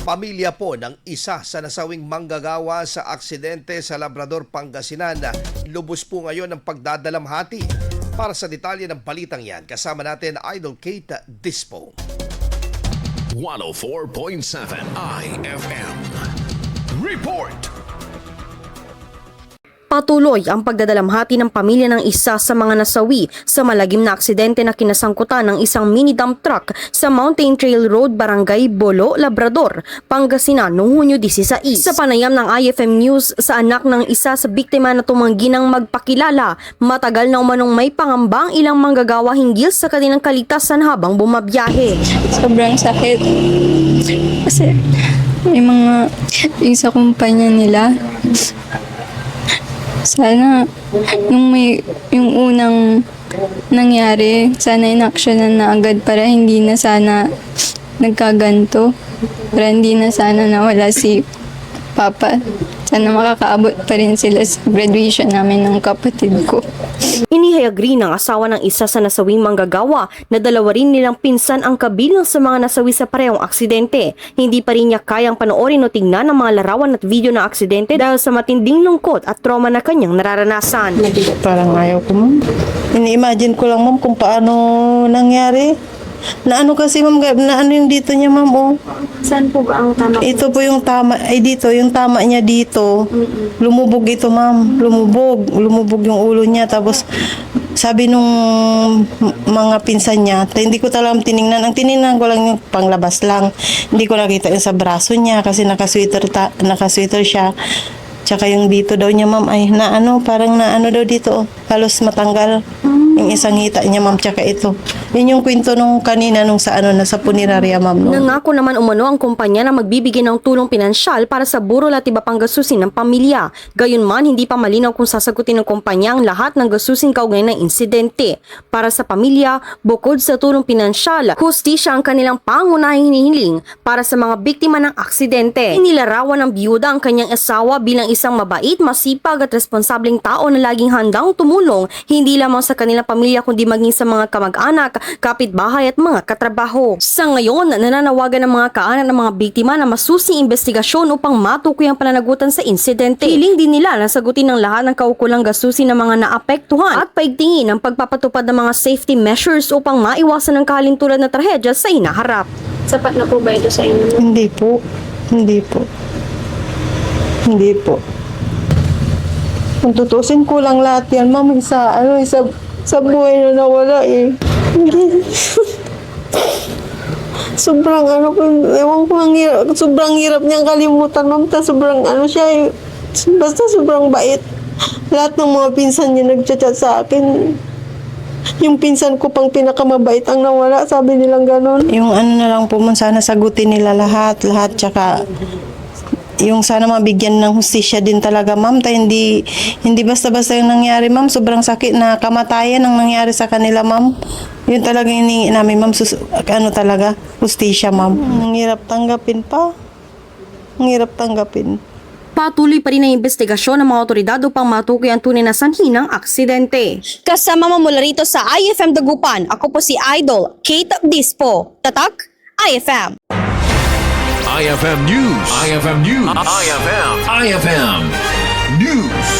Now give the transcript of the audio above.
Pamilya po ng isa sa nasawing manggagawa sa aksidente sa Labrador, Pangasinan lubos po ngayon ng pagdadalamhati. Para sa detalye ng balitang yan, kasama natin Idol Kate Dispo. 104.7 IFM Report. Patuloy ang pagdadalamhati ng pamilya ng isa sa mga nasawi sa malagim na aksidente na kinasangkutan ng isang mini dump truck sa Mountain Trail Road, Barangay Bolo, Labrador, Pangasinan noong Hunyo 16. Sa panayam ng IFM News sa anak ng isa sa biktima na tumanggi ng magpakilala, matagal na umanong may pangamba ang ilang manggagawa hinggil sa kanilang kaligtasan habang bumabiyahe. Sobrang sakit. Kasi may mga yung sa kumpanya nila. Sana yung unang nangyari, sana inaksyonan na agad para hindi na sana nagkaganto. Para hindi na sana nawala si Papa. Sana makakaabot pa rin sila sa graduation namin ng kapatid ko. Inihayag rin ng asawa ng isa sa nasawing manggagawa na dalawa rin nilang pinsan ang kabilang sa mga nasawi sa parehong aksidente. Hindi pa rin niya kayang panoorin o tingnan ang mga larawan at video ng aksidente dahil sa matinding lungkot at trauma na kanyang nararanasan. Parang ayaw ko, ma'am. Ini-imagine ko lang, ma'am, kung paano nangyari. Na ano kasi, ma'am, na ano yung dito niya, ma'am, oh. Saan po ba ang tama? Ito po yung tama, ay dito, yung tama niya dito. Lumubog ito, ma'am. Lumubog yung ulo niya. Tapos, sabi nung mga pinsan niya, hindi ko talagang tiningnan. Ang tiningnan ko lang yung panglabas lang. Hindi ko nakita yung sa braso niya kasi nakasweater siya. Tsaka yung dito daw niya, ma'am, ay parang naano daw dito, oh. Halos matanggal. Yung isang hita niya, ma'am, tsaka ito. Yun yung kwento nung kanina nung sa nasa punerarya, ma'am. No? Nangako naman umano ang kumpanya na magbibigay ng tulong pinansyal para sa burol at iba pang gastusin ng pamilya. Gayunman, hindi pa malinaw kung sasagutin ng kumpanya ang lahat ng gastusin kaugnay ng insidente. Para sa pamilya, bukod sa tulong pinansyal, hustisya ang kanilang pangunahing hinihiling para sa mga biktima ng aksidente. Inilarawan ng biyuda ang kanyang asawa bilang isang mabait, masipag at responsableng tao na laging handang tumulong, hindi lamang sa kanilang pamilya kundi maging sa mga kamag-anak, kapitbahay at mga katrabaho. Sa ngayon, nananawagan ng mga kaanak ng mga biktima na masusing investigasyon upang matukoy ang pananagutan sa insidente. Hiling din nila na sagutin ng lahat ng kaukulang gastusin ng mga naapektuhan at paigtingin ang pagpapatupad ng mga safety measures upang maiwasan ang kahalintulad na trahedya sa inaharap. Sapat na po ba ito sa inyo? Hindi po. Kung tutusin ko lang lahat yan, ma'am, sa buhay na nawala eh. Sobrang ewan ko, sobrang hirap niyang kalimutan, ma'am. Sobrang siya eh. Basta sobrang bait. Lahat ng mga pinsan niya nagchat-chat sa akin. Yung pinsan ko pang pinakamabait ang nawala, sabi nilang ganon. Yung na lang po, ma'am, sana sagutin nila lahat, tsaka yung sana mabigyan ng hustisya din talaga, ma'am. Hindi basta-basta yung nangyari, ma'am. Sobrang sakit na kamatayan ang nangyari sa kanila, ma'am. Yun talaga hinihingi namin, ma'am. Talaga, hustisya, ma'am. Ang hirap tanggapin pa. Patuloy pa rin ang investigasyon ng mga otoridad upang matukoy ang tunay na sanhi ng aksidente. Kasama mula rito sa IFM Dagupan, ako po si Idol Kate Dispo. Tatak, IFM. IFM News. IFM News. IFM News.